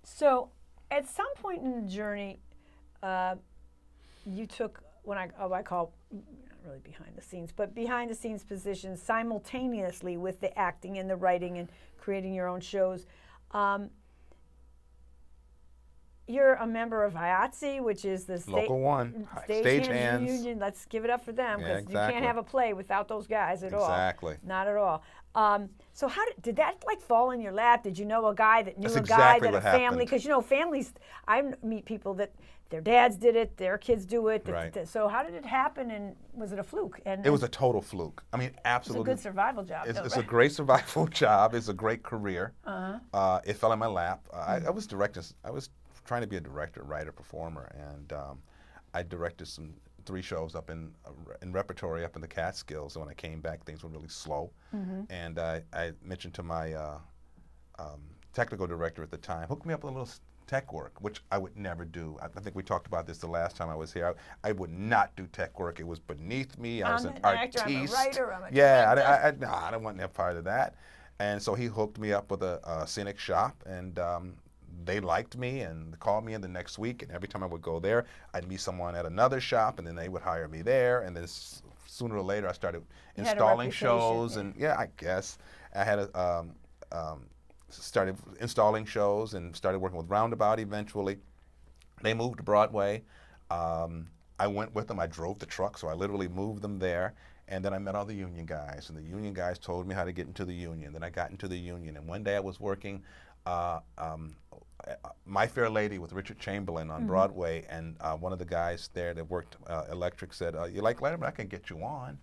So, at some point in the journey, you took I call not really behind the scenes, but behind the scenes positions simultaneously with the acting and the writing and creating your own shows. Um, you're a member of IATSE, which is the Local one, Stagehands Union. Let's give it up for them, Yeah, because you can't have a play without those guys at all. Exactly. Not at all. So how did that like fall in your lap? Did you know a guy that knew That's a guy exactly that a what family? happened. Because you know families, I meet people that their dads did it, their kids do it. Right. So how did it happen, and was it a fluke? And It was a total fluke. I mean, it's absolutely. a good survival job. It's, though, it's right? a great survival job. It's a great career. Uh-huh. It fell in my lap. I was directing. I was trying to be a director, writer, performer, and I directed 3 shows up in repertory up in the Catskills. So when I came back, things were really slow. And I mentioned to my technical director at the time, hook me up with a little tech work, which I would never do. I think we talked about this the last time I was here. I would not do tech work. It was beneath me. I was an artiste. I'm a writer. I'm a yeah, director. I don't want no part of that. And so he hooked me up with a scenic shop, and they liked me and called me in the next week. And every time I would go there, I'd meet someone at another shop, and then they would hire me there. And then sooner or later, I started installing shows. And yeah, I guess I had started installing shows and started working with Roundabout eventually. They moved to Broadway. I went with them. I drove the truck, so I literally moved them there. And then I met all the union guys, and the union guys told me how to get into the union. Then I got into the union, and one day I was working My Fair Lady with Richard Chamberlain on Broadway, and one of the guys there that worked electric said, "You like Letterman? I can get you on."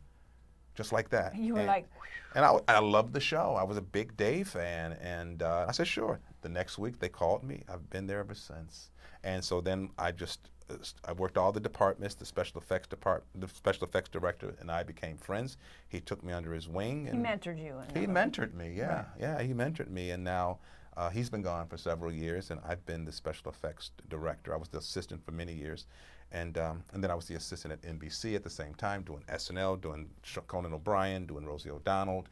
Just like that. You were like, and I loved the show. I was a big Dave fan, and I said, sure. The next week they called me. I've been there ever since. And so then I worked all the departments, the special effects director and I became friends. He took me under his wing. And he mentored you. He mentored me, yeah. Right. Yeah, he mentored me, and now he's been gone for several years, and I've been the special effects director. I was the assistant for many years. And then I was the assistant at NBC at the same time, doing SNL, doing Conan O'Brien, doing Rosie O'Donnell,